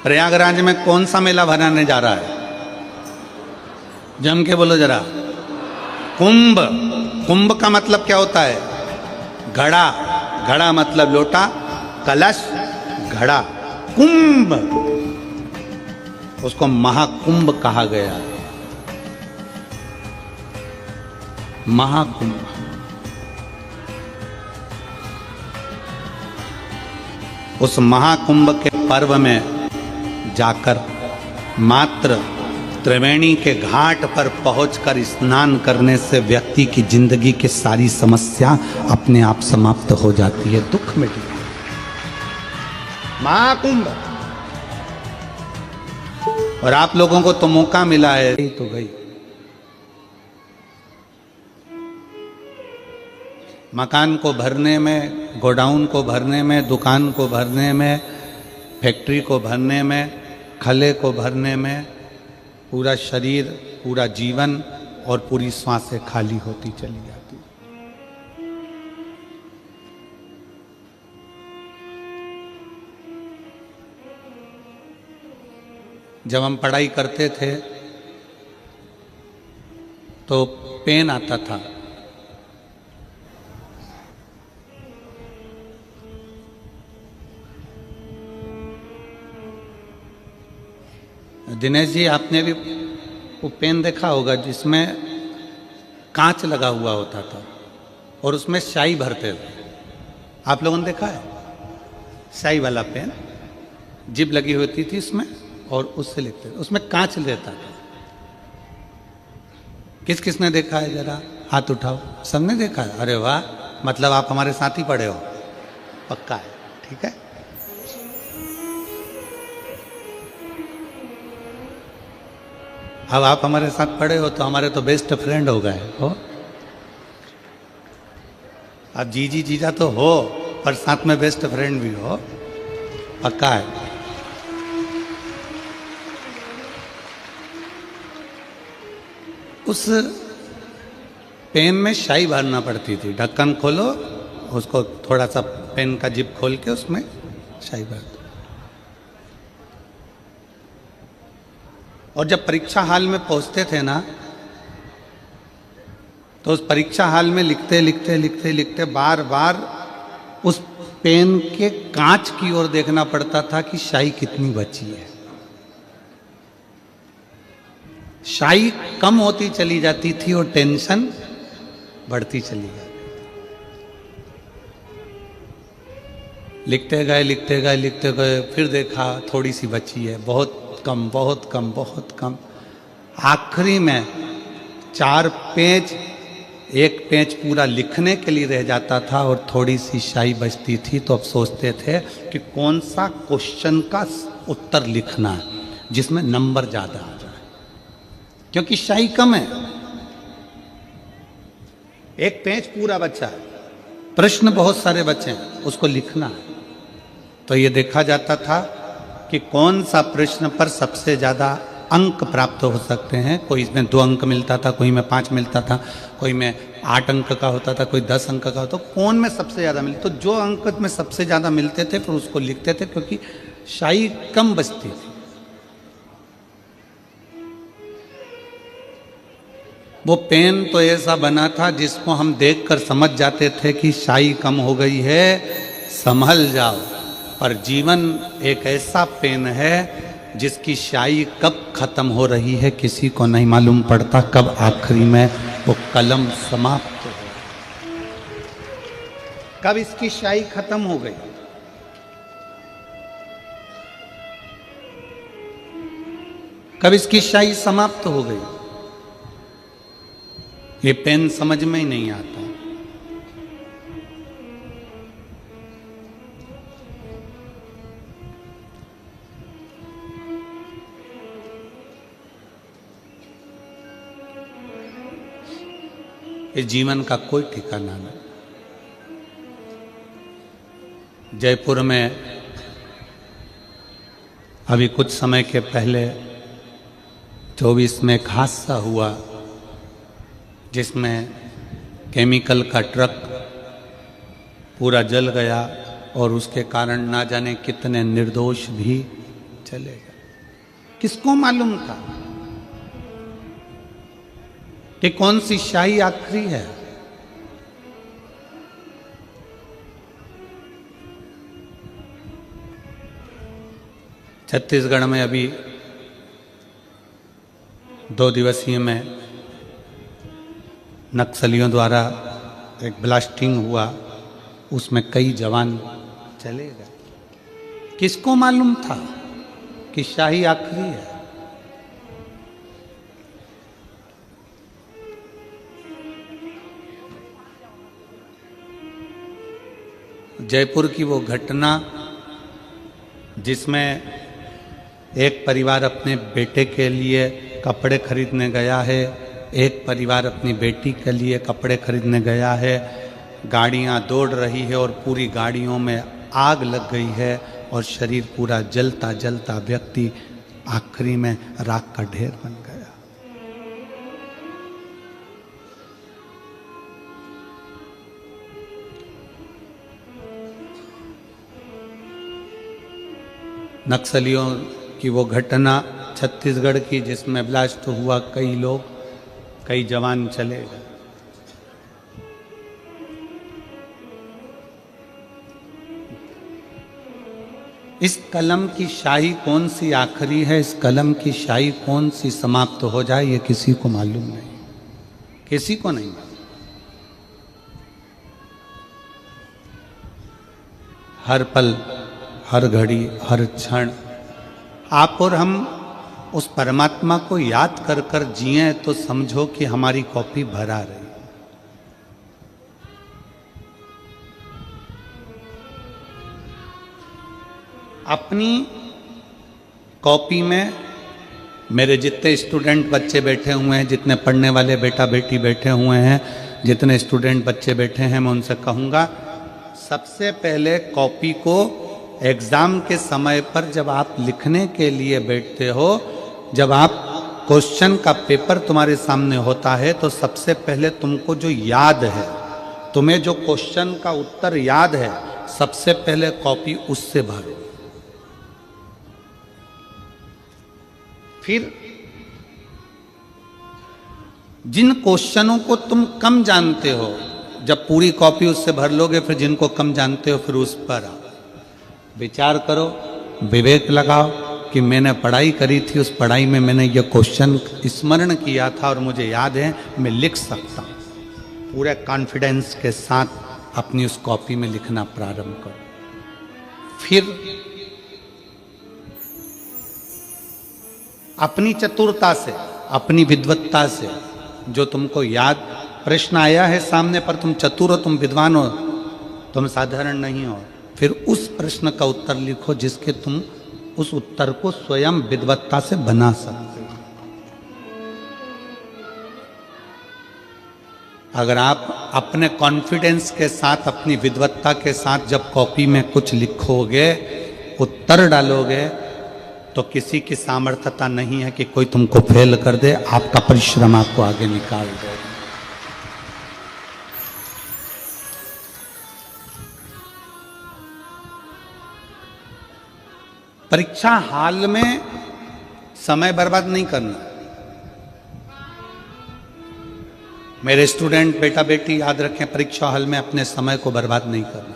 प्रयागराज में कौन सा मेला भराने जा रहा है? जम के बोलो जरा। कुंभ। कुंभ का मतलब क्या होता है? घड़ा। घड़ा मतलब लोटा, कलश, घड़ा। कुंभ, उसको महाकुंभ कहा गया है। महाकुंभ। उस महाकुंभ के पर्व में जाकर मात्र त्रिवेणी के घाट पर पहुंचकर स्नान करने से व्यक्ति की जिंदगी की सारी समस्या अपने आप समाप्त हो जाती है, दुख मिट जाता है। महाकुंभ। और आप लोगों को तो मौका मिला है, तो गई। मकान को भरने में, गोडाउन को भरने में, दुकान को भरने में, फैक्ट्री को भरने में, खले को भरने में, पूरा शरीर, पूरा जीवन और पूरी सांसें खाली होती चली जाती। जब हम पढ़ाई करते थे तो पेन आता था, दिनेश जी आपने भी वो पेन देखा होगा जिसमें कांच लगा हुआ होता था और उसमें स्याही भरते थे। आप लोगों ने देखा है? स्याही वाला पेन, जिब लगी होती थी उसमें और उससे लिखते थे, उसमें कांच रहता था। किस किसने देखा है? जरा हाथ उठाओ। सबने देखा है? अरे वाह, मतलब आप हमारे साथ ही पढ़े हो, पक्का है। ठीक है। अब आप हमारे साथ पढ़े हो तो हमारे तो बेस्ट फ्रेंड हो गए हो। अब जीजी जीजा तो हो, पर साथ में बेस्ट फ्रेंड भी हो, पक्का है। उस पेन में स्याही भरना पड़ती थी। ढक्कन खोलो, उसको थोड़ा सा पेन का जिप खोल के उसमें स्याही भर दो। और जब परीक्षा हाल में पहुंचते थे ना, तो उस परीक्षा हाल में लिखते लिखते लिखते लिखते बार बार उस पेन के कांच की ओर देखना पड़ता था कि स्याही कितनी बची है। स्याही कम होती चली जाती थी और टेंशन बढ़ती चली जाती। लिखते गए लिखते गए लिखते गए, फिर देखा थोड़ी सी बची है, बहुत कम, बहुत कम, बहुत कम। आखिरी में 4 पेज, 1 पेज पूरा लिखने के लिए रह जाता था और थोड़ी सी स्याही बचती थी। तो अब सोचते थे कि कौन सा क्वेश्चन का उत्तर लिखना है जिसमें नंबर ज्यादा आ जाए, क्योंकि स्याही कम है। 1 पेज पूरा बचा है, प्रश्न बहुत सारे बचे हैं, उसको लिखना है। तो ये देखा जाता था कि कौन सा प्रश्न पर सबसे ज्यादा अंक प्राप्त हो सकते हैं। कोई इसमें 2 अंक मिलता था, कोई में 5 मिलता था, कोई में 8 अंक का होता था, कोई 10 अंक का होता था। कौन में सबसे ज्यादा मिलता, तो जो अंक में सबसे ज्यादा मिलते थे फिर उसको लिखते थे, क्योंकि स्याही कम बचती थी। वो पेन तो ऐसा बना था जिसको हम देखकर समझ जाते थे कि स्याही कम हो गई है, संभल जाओ। पर जीवन एक ऐसा पेन है जिसकी स्याही कब खत्म हो रही है किसी को नहीं मालूम पड़ता, कब आखिरी में वो कलम समाप्त हो, कब इसकी स्याही खत्म हो गई। कब इसकी स्याही समाप्त हो गई, ये पेन समझ में ही नहीं आता। इस जीवन का कोई ठिकाना नहीं। जयपुर में अभी कुछ समय के पहले 24 में एक हादसा हुआ जिसमें केमिकल का ट्रक पूरा जल गया और उसके कारण ना जाने कितने निर्दोष भी चले गए। किसको मालूम था कि कौन सी शाही आखिरी है? छत्तीसगढ़ में अभी 2 दिवसीय में नक्सलियों द्वारा एक ब्लास्टिंग हुआ, उसमें कई जवान चले गए। किसको मालूम था कि शाही आखिरी है? जयपुर की वो घटना जिसमें एक परिवार अपने बेटे के लिए कपड़े खरीदने गया है, एक परिवार अपनी बेटी के लिए कपड़े खरीदने गया है, गाड़ियां दौड़ रही है और पूरी गाड़ियों में आग लग गई है और शरीर पूरा जलता जलता व्यक्ति आखिरी में राख का ढेर बन गया। नक्सलियों की वो घटना छत्तीसगढ़ की जिसमें ब्लास्ट हुआ, कई जवान चले गए। इस कलम की शाही कौन सी आखिरी है, इस कलम की शाही कौन सी समाप्त हो जाए, ये किसी को मालूम नहीं, किसी को नहीं मालूम। हर पल, हर घड़ी, हर क्षण आप और हम उस परमात्मा को याद कर कर जिए तो समझो कि हमारी कॉपी भरा रही। अपनी कॉपी में मेरे जितने स्टूडेंट बच्चे बैठे हुए हैं, जितने पढ़ने वाले बेटा बेटी बैठे हुए हैं, जितने स्टूडेंट बच्चे बैठे हैं, मैं उनसे कहूँगा सबसे पहले कॉपी को एग्ज़ाम के समय पर जब आप लिखने के लिए बैठते हो, जब आप क्वेश्चन का पेपर तुम्हारे सामने होता है, तो सबसे पहले तुमको जो याद है, तुम्हें जो क्वेश्चन का उत्तर याद है, सबसे पहले कॉपी उससे भरो। फिर जिन क्वेश्चनों को तुम कम जानते हो, जब पूरी कॉपी उससे भर लोगे, फिर जिनको कम जानते हो फिर उस पर आओ, विचार करो, विवेक लगाओ कि मैंने पढ़ाई करी थी, उस पढ़ाई में मैंने ये क्वेश्चन स्मरण किया था और मुझे याद है, मैं लिख सकता हूँ। पूरे कॉन्फिडेंस के साथ अपनी उस कॉपी में लिखना प्रारंभ करो। फिर अपनी चतुरता से, अपनी विद्वत्ता से, जो तुमको याद प्रश्न आया है सामने पर, तुम चतुर हो, तुम विद्वान हो, तुम साधारण नहीं हो, फिर उस प्रश्न का उत्तर लिखो जिसके तुम उस उत्तर को स्वयं विद्वत्ता से बना सकते हो। अगर आप अपने कॉन्फिडेंस के साथ, अपनी विद्वत्ता के साथ जब कॉपी में कुछ लिखोगे, उत्तर डालोगे, तो किसी की सामर्थ्यता नहीं है कि कोई तुमको फेल कर दे। आपका परिश्रम आपको आगे निकाल दे। परीक्षा हाल में समय बर्बाद नहीं करना। मेरे स्टूडेंट बेटा बेटी याद रखें, परीक्षा हॉल में अपने समय को बर्बाद नहीं करना।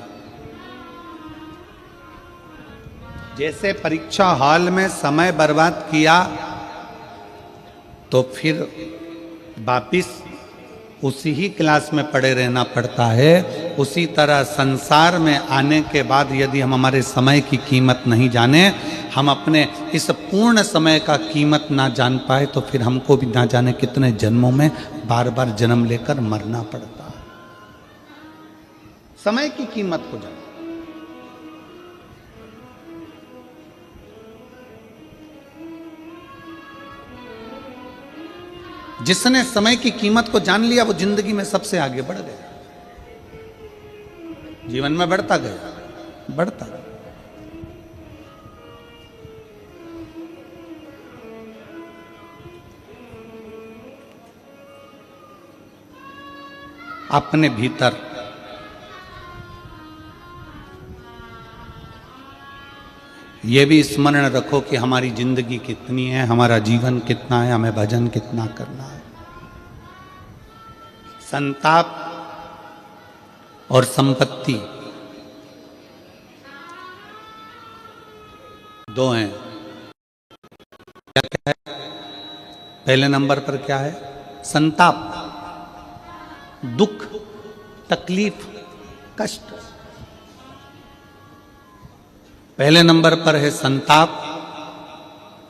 जैसे परीक्षा हॉल में समय बर्बाद किया तो फिर वापिस उसी ही क्लास में पड़े रहना पड़ता है। उसी तरह संसार में आने के बाद यदि हम हमारे समय की कीमत नहीं जाने, हम अपने इस पूर्ण समय का कीमत ना जान पाए, तो फिर हमको भी ना जाने कितने जन्मों में बार बार जन्म लेकर मरना पड़ता है। समय की कीमत को जाना। जिसने समय की कीमत को जान लिया, वो जिंदगी में सबसे आगे बढ़ गया, जीवन में बढ़ता गया, बढ़ता गया। अपने भीतर ये भी स्मरण रखो कि हमारी जिंदगी कितनी है, हमारा जीवन कितना है, हमें भजन कितना करना है। संताप और संपत्ति दो हैं। क्या क्या है? पहले नंबर पर क्या है? संताप, दुख, तकलीफ, कष्ट। पहले नंबर पर है संताप।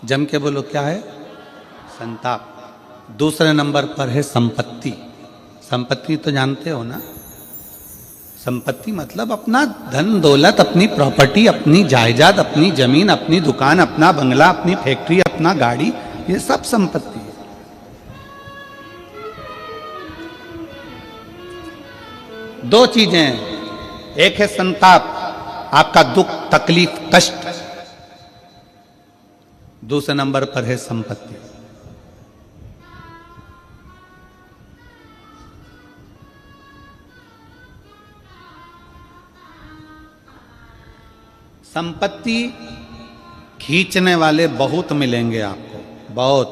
जम के बोलो क्या है? संताप। दूसरे नंबर पर है संपत्ति। संपत्ति तो जानते हो ना? संपत्ति मतलब अपना धन दौलत, अपनी प्रॉपर्टी, अपनी जायदाद, अपनी जमीन, अपनी दुकान, अपना बंगला, अपनी फैक्ट्री, अपना गाड़ी, ये सब संपत्ति है। दो चीजें हैं, एक है संताप, आपका दुख, तकलीफ, कष्ट। दूसरे नंबर पर है संपत्ति। संपत्ति खींचने वाले बहुत मिलेंगे आपको, बहुत।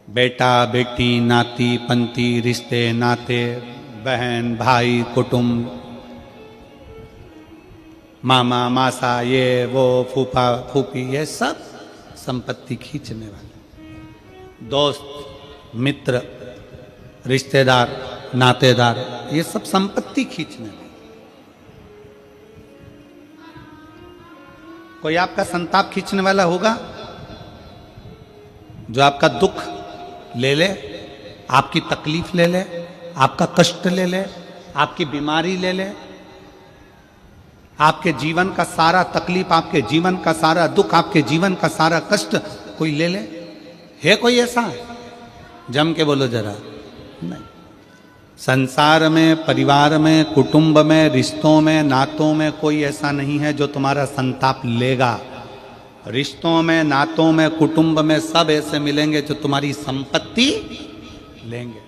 बेटा बेटी, नाती पंती, रिश्ते नाते, बहन भाई, कुटुंब, मामा मासा, ये वो, फूफा फूफी, ये सब संपत्ति खींचने वाले। दोस्त मित्र, रिश्तेदार, नातेदार, ये सब संपत्ति खींचने वाले। कोई आपका संताप खींचने वाला होगा? जो आपका दुख ले ले, आपकी तकलीफ ले ले, आपका कष्ट ले ले, आपकी बीमारी ले ले, आपके जीवन का सारा तकलीफ, आपके जीवन का सारा दुख, आपके जीवन का सारा कष्ट कोई ले ले? है कोई ऐसा? जम के बोलो जरा। नहीं। संसार में, परिवार में, कुटुंब में, रिश्तों में, नातों में कोई ऐसा नहीं है जो तुम्हारा संताप लेगा। रिश्तों में, नातों में, कुटुंब में सब ऐसे मिलेंगे जो तुम्हारी संपत्ति लेंगे।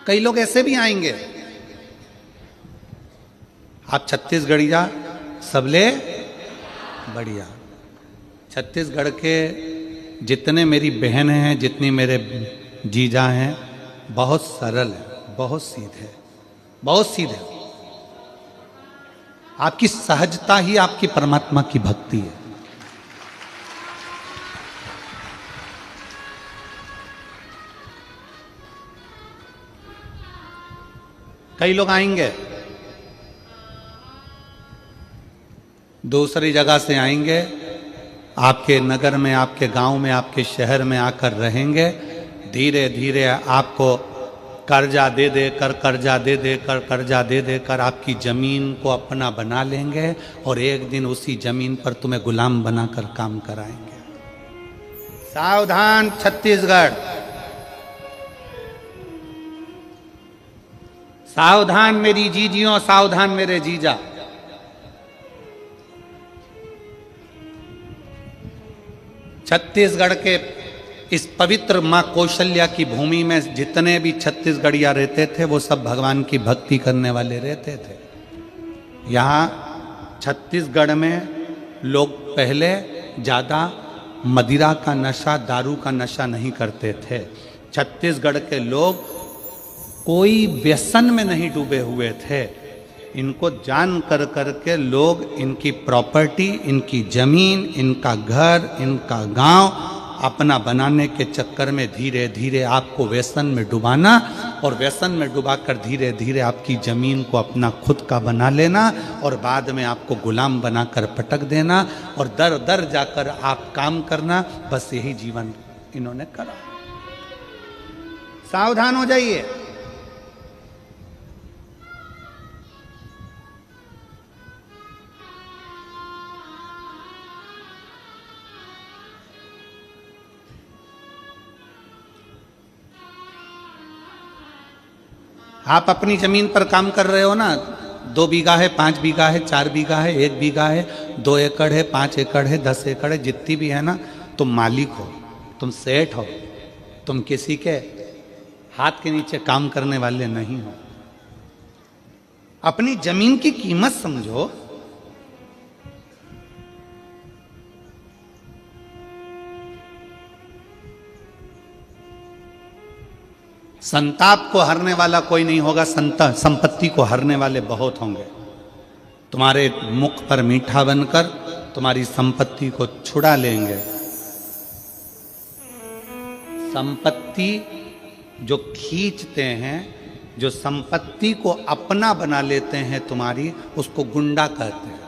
कई लोग ऐसे भी आएंगे, आप छत्तीसगढ़िया सबले बढ़िया। छत्तीसगढ़ के जितने मेरी बहन हैं, जितनी मेरे जीजा हैं, बहुत सरल है, बहुत सीधे, बहुत सीधे। आपकी सहजता ही आपकी परमात्मा की भक्ति है। कई लोग आएंगे, दूसरी जगह से आएंगे, आपके नगर में, आपके गांव में, आपके शहर में आकर रहेंगे। धीरे धीरे आपको कर्जा दे देकर, कर्जा दे देकर, कर्जा दे देकर आपकी जमीन को अपना बना लेंगे और एक दिन उसी जमीन पर तुम्हें गुलाम बनाकर काम कराएंगे। सावधान छत्तीसगढ़, सावधान मेरी जीजियों, सावधान मेरे जीजा। छत्तीसगढ़ के इस पवित्र मां कौशल्या की भूमि में जितने भी छत्तीसगढ़िया रहते थे वो सब भगवान की भक्ति करने वाले रहते थे। यहाँ छत्तीसगढ़ में लोग पहले ज़्यादा मदिरा का नशा, दारू का नशा नहीं करते थे। छत्तीसगढ़ के लोग कोई व्यसन में नहीं डूबे हुए थे। इनको जान कर करके लोग इनकी प्रॉपर्टी, इनकी जमीन, इनका घर, इनका गांव अपना बनाने के चक्कर में धीरे धीरे आपको व्यसन में डुबाना और व्यसन में डुबाकर धीरे धीरे आपकी जमीन को अपना खुद का बना लेना और बाद में आपको गुलाम बनाकर पटक देना और दर दर जाकर आप काम करना। बस यही जीवन इन्होंने करा। सावधान हो जाइए। आप अपनी जमीन पर काम कर रहे हो ना, 2 बीघा है, 5 बीघा है, 4 बीघा है, 1 बीघा है, 2 एकड़ है, 5 एकड़ है, 10 एकड़ है, जितनी भी है ना, तुम मालिक हो, तुम सेठ हो, तुम किसी के हाथ के नीचे काम करने वाले नहीं हो। अपनी जमीन की कीमत समझो। संताप को हरने वाला कोई नहीं होगा, संपत्ति को हरने वाले बहुत होंगे। तुम्हारे मुख पर मीठा बनकर तुम्हारी संपत्ति को छुड़ा लेंगे। संपत्ति जो खींचते हैं, जो संपत्ति को अपना बना लेते हैं तुम्हारी, उसको गुंडा कहते हैं।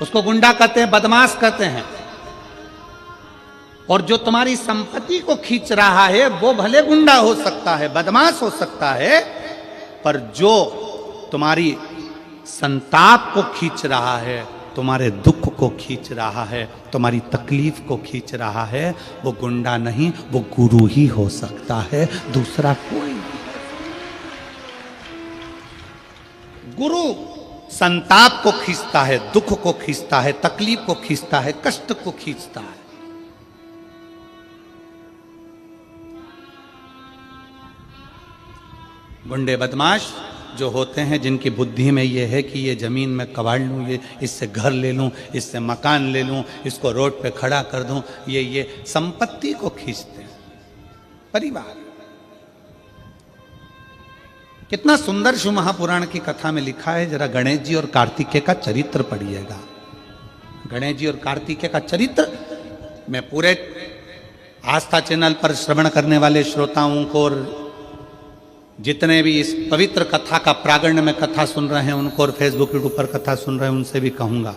उसको गुंडा कहते हैं, बदमाश कहते हैं। और जो तुम्हारी संपत्ति को खींच रहा है वो भले गुंडा हो सकता है, बदमाश हो सकता है, पर जो तुम्हारी संताप को खींच रहा है, तुम्हारे दुख को खींच रहा है, तुम्हारी तकलीफ को खींच रहा है, वो गुंडा नहीं, वो गुरु ही हो सकता है, दूसरा कोई नहीं। गुरु संताप को खींचता है, दुख को खींचता है, तकलीफ को खींचता है, कष्ट को खींचता है। गुंडे बदमाश जो होते हैं, जिनकी बुद्धि में ये है कि ये जमीन में कबाड़ लूं, ये इससे घर ले लूं, इससे मकान ले लूं, इसको रोड पे खड़ा कर दूं, ये संपत्ति को खींचते हैं। परिवार कितना सुंदर शिव महापुराण की कथा में लिखा है। जरा गणेश जी और कार्तिकेय का चरित्र पढ़िएगा। गणेश जी और कार्तिकेय का चरित्र मैं पूरे आस्था चैनल पर श्रवण करने वाले श्रोताओं को और जितने भी इस पवित्र कथा का प्रागण्य में कथा सुन रहे हैं उनको, और फेसबुक यूट्यूब पर कथा सुन रहे हैं उनसे भी कहूंगा,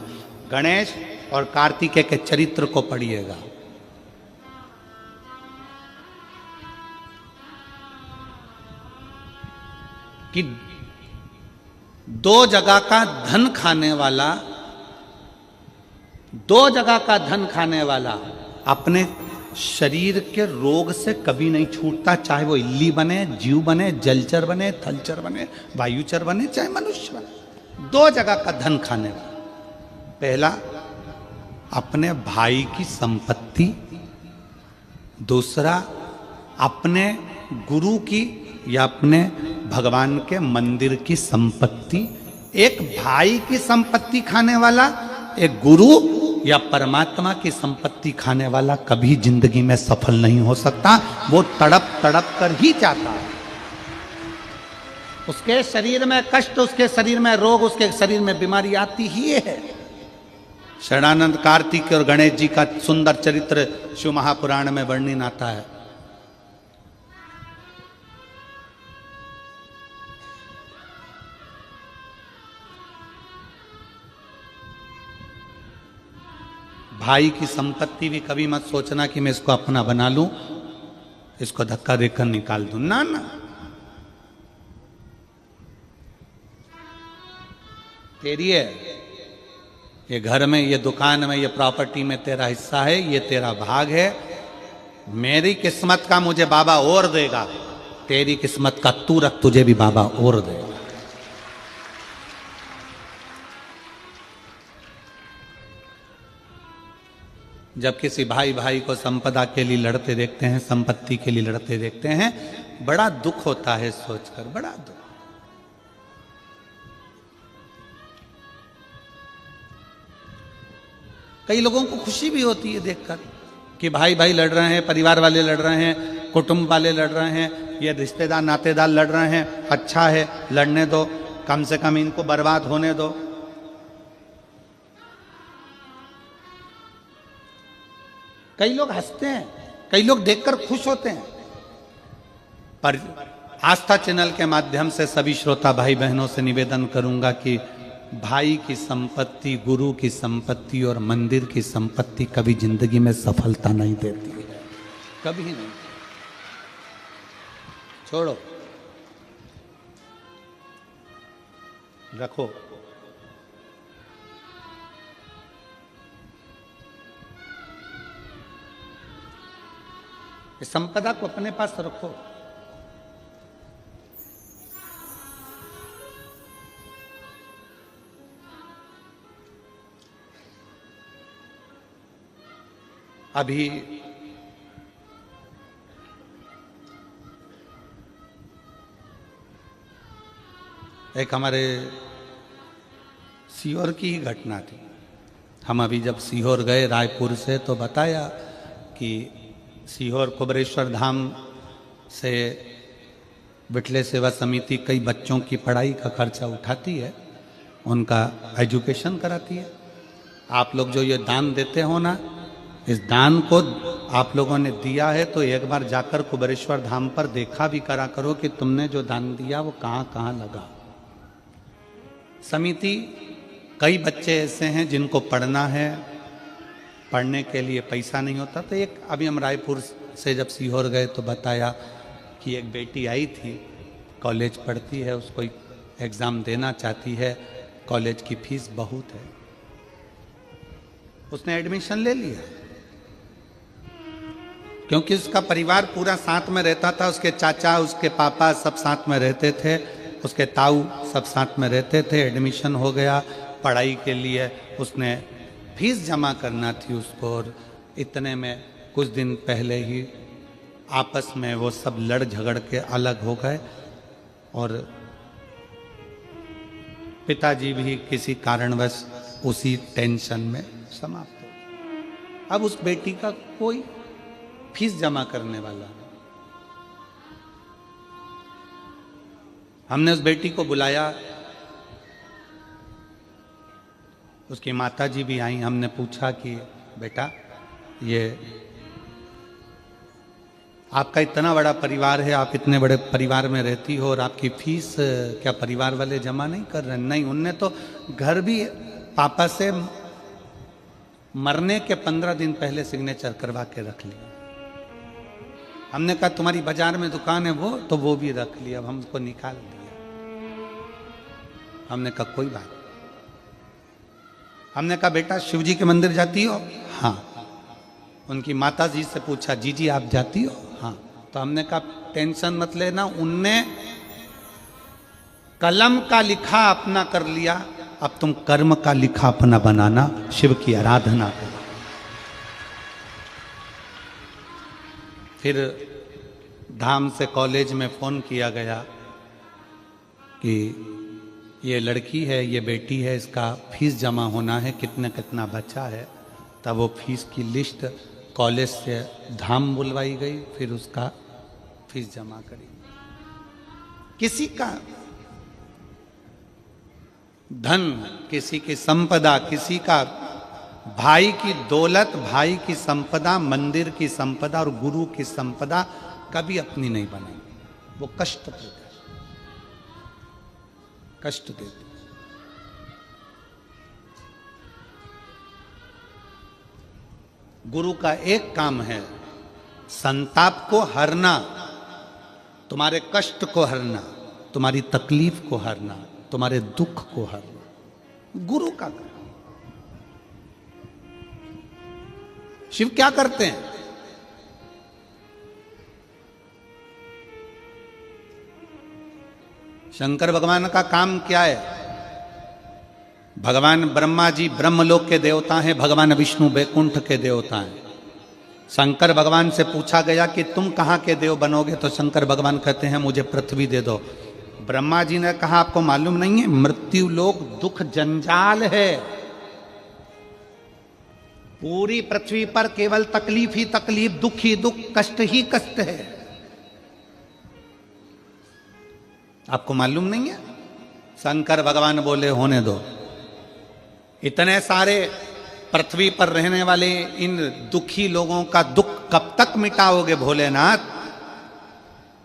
गणेश और कार्तिकेय के चरित्र को पढ़िएगा। कि दो जगह का धन खाने वाला अपने शरीर के रोग से कभी नहीं छूटता, चाहे वो इल्ली बने, जीव बने, जलचर बने, थलचर बने, वायुचर बने, चाहे मनुष्य बने। दो जगह का धन खाने वाला। पहला, अपने भाई की संपत्ति। दूसरा, अपने गुरु की या अपने भगवान के मंदिर की संपत्ति। एक भाई की संपत्ति खाने वाला, एक गुरु या परमात्मा की संपत्ति खाने वाला कभी जिंदगी में सफल नहीं हो सकता। वो तड़प तड़प कर ही जाता है। उसके शरीर में कष्ट, उसके शरीर में रोग, उसके शरीर में बीमारी आती ही है। शरणानंद कार्तिक और गणेश जी का सुंदर चरित्र शिव महापुराण में वर्णन आता है। भाई की संपत्ति भी कभी मत सोचना कि मैं इसको अपना बना लूं, इसको धक्का देकर निकाल दूं। ना ना, तेरी है। ये घर में, ये दुकान में, ये प्रॉपर्टी में तेरा हिस्सा है, ये तेरा भाग है। मेरी किस्मत का मुझे बाबा और देगा, तेरी किस्मत का तू रख, तुझे भी बाबा और देगा। जब किसी भाई भाई को संपदा के लिए लड़ते देखते हैं, संपत्ति के लिए लड़ते देखते हैं, बड़ा दुख होता है सोचकर, बड़ा दुख। कई लोगों को खुशी भी होती है देखकर कि भाई भाई लड़ रहे हैं, परिवार वाले लड़ रहे हैं, कुटुंब वाले लड़ रहे हैं, ये रिश्तेदार नातेदार लड़ रहे हैं। अच्छा है, लड़ने दो, कम से कम इनको बर्बाद होने दो। कई लोग हंसते हैं, कई लोग देखकर खुश होते हैं। पर आस्था चैनल के माध्यम से सभी श्रोता भाई बहनों से निवेदन करूंगा कि भाई की संपत्ति, गुरु की संपत्ति और मंदिर की संपत्ति कभी जिंदगी में सफलता नहीं देती है, कभी नहीं। छोड़ो, रखो। इस संपदा को अपने पास रखो। अभी एक हमारे सीहोर की ही घटना थी। हम अभी जब सीहोर गए रायपुर से तो बताया कि सीहोर कुबरेश्वर धाम से विठले सेवा समिति कई बच्चों की पढ़ाई का खर्चा उठाती है, उनका एजुकेशन कराती है। आप लोग जो ये दान देते हो ना, इस दान को आप लोगों ने दिया है तो एक बार जाकर कुबरेश्वर धाम पर देखा भी करा करो कि तुमने जो दान दिया वो कहाँ कहाँ लगा। समिति, कई बच्चे ऐसे हैं जिनको पढ़ना है, पढ़ने के लिए पैसा नहीं होता। तो एक अभी हम रायपुर से जब सीहोर गए तो बताया कि एक बेटी आई थी, कॉलेज पढ़ती है, उसको एग्ज़ाम देना चाहती है, कॉलेज की फीस बहुत है। उसने एडमिशन ले लिया क्योंकि उसका परिवार पूरा साथ में रहता था। उसके चाचा, उसके पापा सब साथ में रहते थे, उसके ताऊ सब साथ में रहते थे। एडमिशन हो गया, पढ़ाई के लिए उसने फीस जमा करना थी उसको, और इतने में कुछ दिन पहले ही आपस में वो सब लड़ झगड़ के अलग हो गए और पिताजी भी किसी कारणवश उसी टेंशन में समाप्त हो। अब उस बेटी का कोई फीस जमा करने वाला नहीं। हमने उस बेटी को बुलाया, उसकी माताजी भी आई। हमने पूछा कि बेटा, ये आपका इतना बड़ा परिवार है, आप इतने बड़े परिवार में रहती हो और आपकी फीस क्या परिवार वाले जमा नहीं कर रहे? नहीं, उनने तो घर भी पापा से मरने के 15 दिन पहले सिग्नेचर करवा के रख लिया। हमने कहा तुम्हारी बाजार में दुकान है वो, तो वो भी रख लिया, अब हम उसको निकाल दिया। हमने कहा कोई बात। हमने कहा बेटा शिवजी के मंदिर जाती हो? हाँ। उनकी माता जी से पूछा, जीजी आप जाती हो? हाँ। तो हमने कहा टेंशन मत लेना, उनने कलम का लिखा अपना कर लिया, अब तुम कर्म का लिखा अपना बनाना, शिव की आराधना करो। फिर धाम से कॉलेज में फोन किया गया कि ये लड़की है, ये बेटी है, इसका फीस जमा होना है, कितना कितना बचा है। तब वो फीस की लिस्ट कॉलेज से धाम बुलवाई गई, फिर उसका फीस जमा करी। किसी का धन, किसी की संपदा, किसी का भाई की दौलत, भाई की संपदा, मंदिर की संपदा और गुरु की संपदा कभी अपनी नहीं बनाई। वो कष्ट देते, कष्ट देते। गुरु का एक काम है संताप को हरना, तुम्हारे कष्ट को हरना, तुम्हारी तकलीफ को हरना, तुम्हारे दुख को हरना, गुरु का काम। शिव क्या करते हैं? शंकर भगवान का काम क्या है? भगवान ब्रह्मा जी ब्रह्मलोक के देवता हैं, भगवान विष्णु बैकुंठ के देवता हैं। शंकर भगवान से पूछा गया कि तुम कहाँ के देव बनोगे? तो शंकर भगवान कहते हैं मुझे पृथ्वी दे दो। ब्रह्मा जी ने कहा आपको मालूम नहीं है, मृत्यु लोक दुख जंजाल है, पूरी पृथ्वी पर केवल तकलीफ ही तकलीफ, दुख ही दुख, कष्ट ही कष्ट है। आपको मालूम नहीं है? शंकर भगवान बोले होने दो, इतने सारे पृथ्वी पर रहने वाले इन दुखी लोगों का दुख कब तक मिटाओगे भोलेनाथ?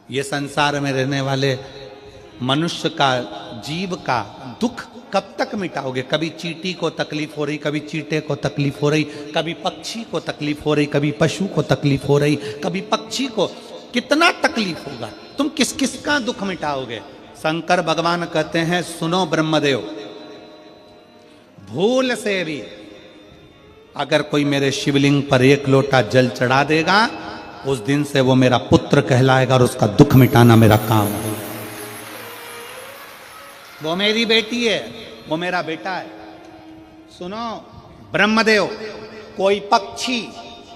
ये संसार में रहने वाले मनुष्य का, जीव का दुख कब तक मिटाओगे? कभी चींटी को तकलीफ हो रही, कभी चींटे को तकलीफ हो रही, कभी पक्षी को तकलीफ हो रही, कभी पशु को तकलीफ हो रही, कभी पक्षी को, कितना तकलीफ होगा? तुम किस किस का दुख मिटाओगे? शंकर भगवान कहते हैं सुनो ब्रह्मदेव, भूल से भी अगर कोई मेरे शिवलिंग पर एक लोटा जल चढ़ा देगा, उस दिन से वो मेरा पुत्र कहलाएगा और उसका दुख मिटाना मेरा काम है। वो मेरी बेटी है, वो मेरा बेटा है। सुनो ब्रह्मदेव, कोई पक्षी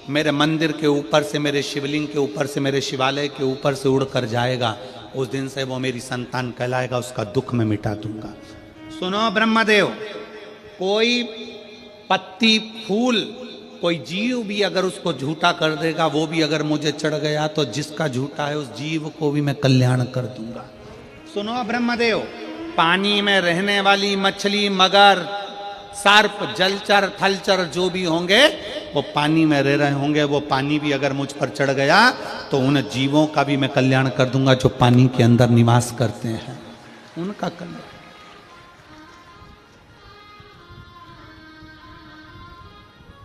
मेरे मंदिर के ऊपर से, मेरे शिवलिंग के ऊपर से, मेरे शिवालय के ऊपर से उड़कर जाएगा, उस दिन से वो मेरी संतान कहलाएगा, उसका दुख मैं मिटा दूंगा। सुनो ब्रह्मदेव, कोई पत्ती फूल, कोई जीव भी अगर उसको झूठा कर देगा, वो भी अगर मुझे चढ़ गया, तो जिसका झूठा है उस जीव को भी मैं कल्याण कर दूंगा। सुनो ब्रह्मदेव, पानी में रहने वाली मछली, मगर, सर्प, जलचर, थलचर जो भी होंगे वो पानी में रह रहे होंगे, वो पानी भी अगर मुझ पर चढ़ गया तो उन जीवों का भी मैं कल्याण कर दूंगा जो पानी के अंदर निवास करते हैं, उनका कल्याण।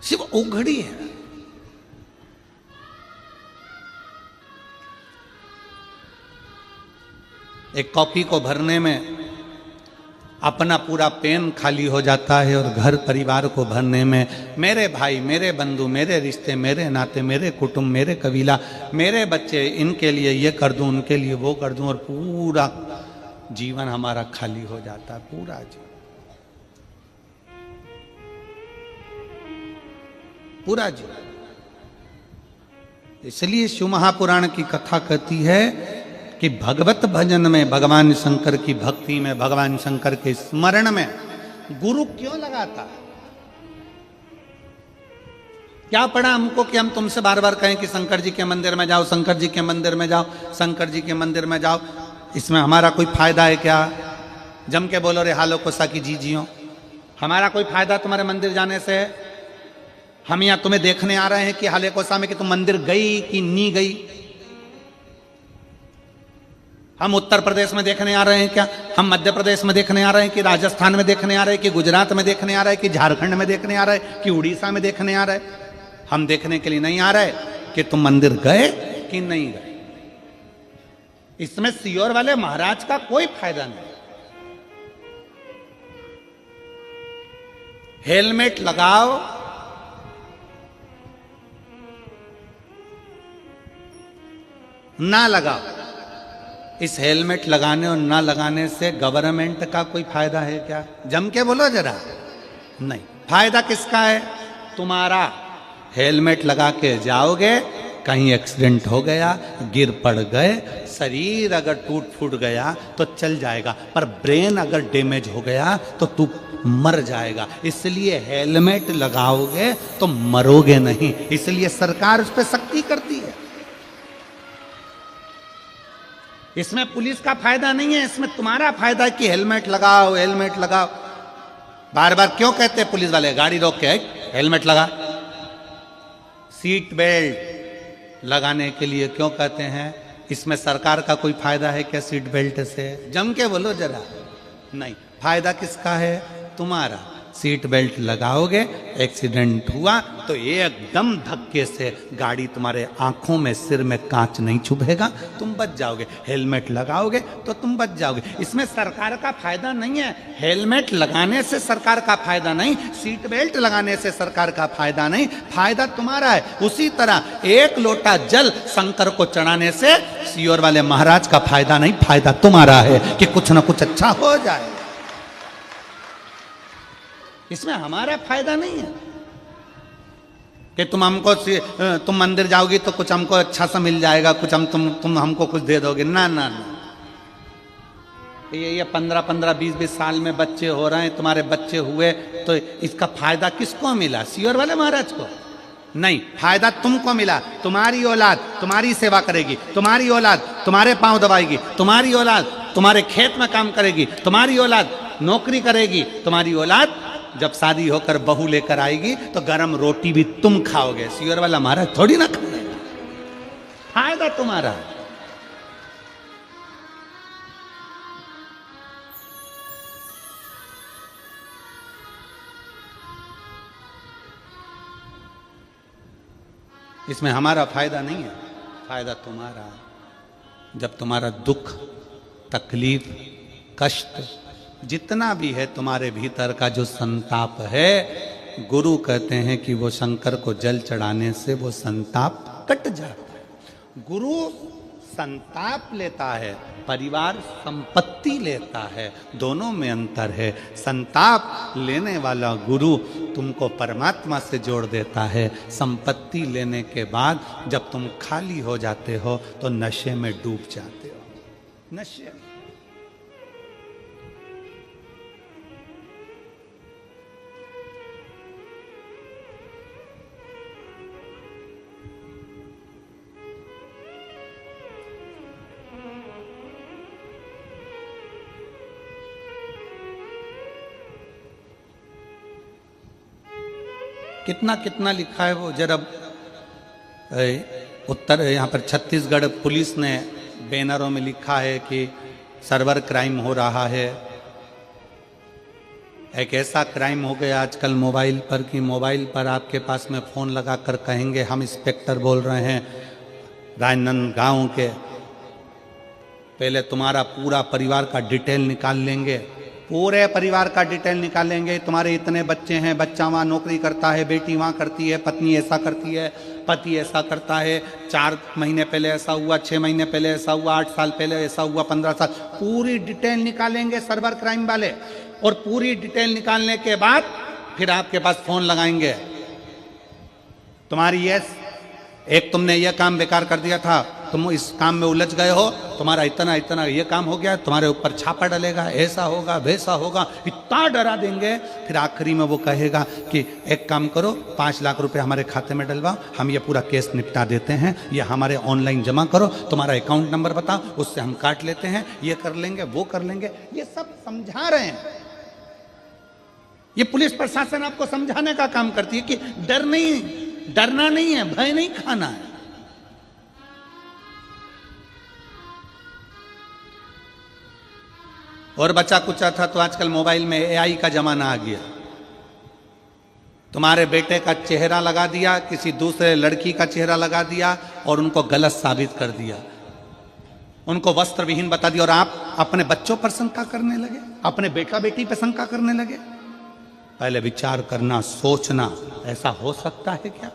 सिर्फ उघड़ी है। एक कॉपी को भरने में अपना पूरा पेन खाली हो जाता है और घर परिवार को भरने में मेरे भाई, मेरे बंधु, मेरे रिश्ते, मेरे नाते, मेरे कुटुंब, मेरे कबीला, मेरे बच्चे, इनके लिए ये कर दूं, उनके लिए वो कर दूं, और पूरा जीवन हमारा खाली हो जाता है, पूरा जीवन, पूरा जीवन। इसलिए शिव महापुराण की कथा कहती है कि भगवत भजन में, भगवान शंकर की भक्ति में, भगवान शंकर के स्मरण में गुरु क्यों लगाता है? क्या पड़ा हमको कि हम तुमसे बार बार कहें कि शंकर जी के मंदिर में जाओ, शंकर जी के मंदिर में जाओ, शंकर जी के मंदिर में जाओ? इसमें हमारा कोई फायदा है क्या? जम के बोलो रे हालो कोसा की जी जियो, हमारा कोई फायदा तुम्हारे मंदिर जाने से? हम यहां तुम्हें देखने आ रहे हैं कि हाले कोसा में कि तुम मंदिर गई कि नहीं गई? हम उत्तर प्रदेश में देखने आ रहे हैं क्या? हम मध्य प्रदेश में देखने आ रहे हैं कि राजस्थान में देखने आ रहे हैं कि गुजरात में देखने आ रहे हैं कि झारखंड में देखने आ रहे हैं कि उड़ीसा में देखने आ रहे हैं? हम देखने के लिए नहीं आ रहे कि तुम मंदिर गए कि नहीं गए। इसमें सियोर वाले महाराज का कोई फायदा नहीं। हेलमेट लगाओ, ना लगाओ, इस हेलमेट लगाने और ना लगाने से गवर्नमेंट का कोई फायदा है क्या? जम के बोलो जरा। नहीं, फायदा किसका है? तुम्हारा। हेलमेट लगा के जाओगे, कहीं एक्सीडेंट हो गया, गिर पड़ गए, शरीर अगर टूट फूट गया तो चल जाएगा, पर ब्रेन अगर डैमेज हो गया तो तू मर जाएगा। इसलिए हेलमेट लगाओगे तो मरोगे नहीं, इसलिए सरकार उस पर सख्ती करती है। इसमें पुलिस का फायदा नहीं है, इसमें तुम्हारा फायदा है कि हेलमेट लगाओ, हेलमेट लगाओ। बार बार क्यों कहते हैं पुलिस वाले? गाड़ी रोक के हेलमेट लगा, सीट बेल्ट लगाने के लिए क्यों कहते हैं? इसमें सरकार का कोई फायदा है क्या सीट बेल्ट से? जम के बोलो जरा। नहीं, फायदा किसका है? तुम्हारा। सीट बेल्ट लगाओगे, एक्सीडेंट हुआ तो एकदम धक्के से गाड़ी तुम्हारे आंखों में, सिर में कांच नहीं चुभेगा, तुम बच जाओगे। हेलमेट लगाओगे तो तुम बच जाओगे। इसमें सरकार का फायदा नहीं है। हेलमेट लगाने से सरकार का फायदा नहीं, सीट बेल्ट लगाने से सरकार का फायदा नहीं, फायदा तुम्हारा है। उसी तरह एक लोटा जल शंकर को चढ़ाने से सियोर वाले महाराज का फायदा नहीं, फायदा तुम्हारा है कि कुछ ना कुछ अच्छा हो जाए। इसमें हमारा फायदा नहीं है कि तुम मंदिर जाओगी तो कुछ हमको अच्छा सा मिल जाएगा, कुछ तुम हमको कुछ दे दोगे। ना ना ना, ये 15-15, 20-20 साल में बच्चे हो रहे हैं, तुम्हारे बच्चे हुए तो इसका फायदा किसको मिला? सियोर वाले महाराज को नहीं, फायदा तुमको मिला। तुम्हारी औलाद तुम्हारी सेवा करेगी, तुम्हारी औलाद तुम्हारे पांव दबाएगी, तुम्हारी औलाद तुम्हारे खेत में काम करेगी, तुम्हारी औलाद नौकरी करेगी, तुम्हारी औलाद जब शादी होकर बहू लेकर आएगी तो गरम रोटी भी तुम खाओगे। सियोर वाला महाराज थोड़ी ना खाएगा, फायदा तुम्हारा। इसमें हमारा फायदा नहीं है, फायदा तुम्हारा। जब तुम्हारा दुख, तकलीफ, कष्ट जितना भी है तुम्हारे भीतर का जो संताप है, गुरु कहते हैं कि वो शंकर को जल चढ़ाने से वो संताप कट जाता है। गुरु संताप लेता है, परिवार संपत्ति लेता है, दोनों में अंतर है। संताप लेने वाला गुरु तुमको परमात्मा से जोड़ देता है। संपत्ति लेने के बाद जब तुम खाली हो जाते हो तो नशे में डूब जाते हो। नश्य। कितना कितना लिखा है वो जरा। उत्तर यहाँ पर छत्तीसगढ़ पुलिस ने बैनरों में लिखा है कि सर्वर क्राइम हो रहा है। एक ऐसा क्राइम हो गया आजकल मोबाइल पर कि मोबाइल पर आपके पास में फ़ोन लगाकर कहेंगे हम इंस्पेक्टर बोल रहे हैं राजनांदगांव के, पहले तुम्हारा पूरा परिवार का डिटेल निकाल लेंगे, पूरे परिवार का डिटेल निकालेंगे। तुम्हारे इतने बच्चे हैं, बच्चा वहाँ नौकरी करता है, बेटी वहाँ करती है, पत्नी ऐसा करती है, पति ऐसा करता है, 4 महीने पहले ऐसा हुआ, 6 महीने पहले ऐसा हुआ, 8 साल पहले ऐसा हुआ, 15 साल, पूरी डिटेल निकालेंगे सर्वर क्राइम वाले। और पूरी डिटेल निकालने के बाद फिर आपके पास फोन लगाएंगे, तुम्हारी एक तुमने ये काम बेकार कर दिया था, तुम इस काम में उलझ गए हो, तुम्हारा इतना इतना ये काम हो गया, तुम्हारे ऊपर छापा डलेगा, ऐसा होगा वैसा होगा, इतना डरा देंगे। फिर आखिरी में वो कहेगा कि एक काम करो, 5 लाख रुपए हमारे खाते में डलवाओ, हम ये पूरा केस निपटा देते हैं, ये हमारे ऑनलाइन जमा करो, तुम्हारा अकाउंट नंबर बताओ, उससे हम काट लेते हैं, ये कर लेंगे वो कर लेंगे। ये सब समझा रहे हैं। ये पुलिस प्रशासन आपको समझाने का काम करती है कि डरना नहीं है, भय नहीं खाना है। और बचा कुचा था तो आजकल मोबाइल में एआई का जमाना आ गया। तुम्हारे बेटे का चेहरा लगा दिया, किसी दूसरे लड़की का चेहरा लगा दिया और उनको गलत साबित कर दिया, उनको वस्त्र विहीन बता दिया, और आप अपने बच्चों पर शंका करने लगे, अपने बेटा बेटी पर शंका करने लगे। पहले विचार करना, सोचना, ऐसा हो सकता है क्या?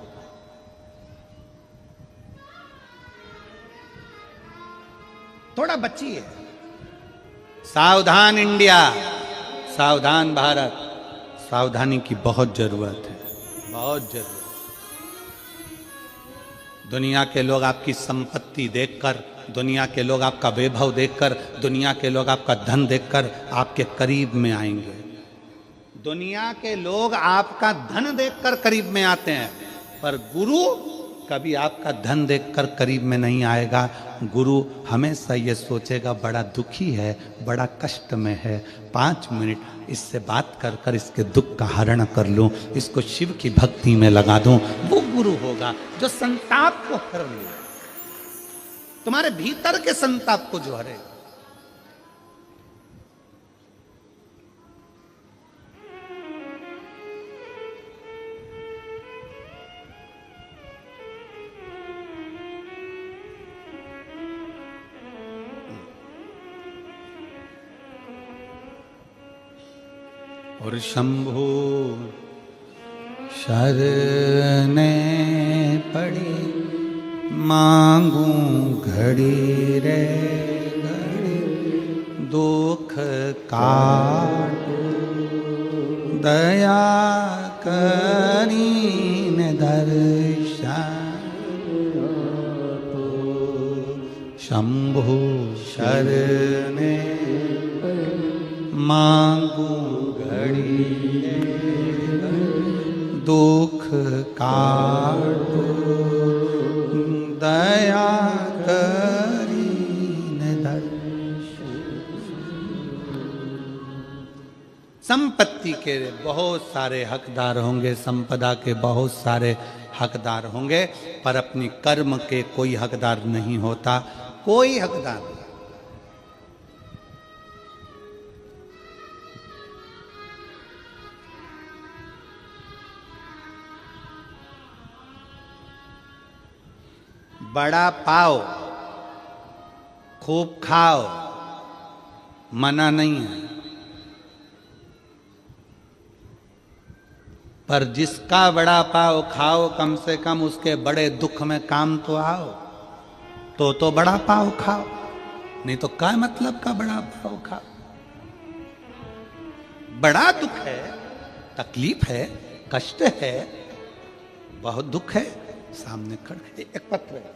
थोड़ा बचिए। सावधान इंडिया, सावधान भारत, सावधानी की बहुत जरूरत है, बहुत जरूरत। दुनिया के लोग आपकी संपत्ति देखकर, दुनिया के लोग आपका वैभव देखकर, दुनिया के लोग आपका धन देखकर आपके करीब में आएंगे। दुनिया के लोग आपका धन देखकर करीब में आते हैं, पर गुरु कभी आपका धन देखकर करीब में नहीं आएगा। गुरु हमेशा ये सोचेगा बड़ा दुखी है, बड़ा कष्ट में है, 5 मिनट इससे बात कर कर इसके दुख का हरण कर लूं, इसको शिव की भक्ति में लगा दूं। वो गुरु होगा जो संताप को हर ले, तुम्हारे भीतर के संताप को जो हरे। और शंभु शरणे पड़ी, मांगू घड़ी रे घड़ी, दुख काटू दया करीन दर्शन। शंभु शरणे मांगू दुख काटो दया करीन दर्शन। संपत्ति के बहुत सारे हकदार होंगे, संपदा के बहुत सारे हकदार होंगे, पर अपनी कर्म के कोई हकदार नहीं होता, कोई हकदार नहीं। बड़ा पाओ, खूब खाओ, मना नहीं है, पर जिसका बड़ा पाओ खाओ, कम से कम उसके बड़े दुख में काम तो आओ, तो बड़ा पाओ खाओ, नहीं तो क्या मतलब का बड़ा पाओ खाओ। बड़ा दुख है, तकलीफ है, कष्ट है, बहुत दुख है, सामने खड़े। एक पत्र है,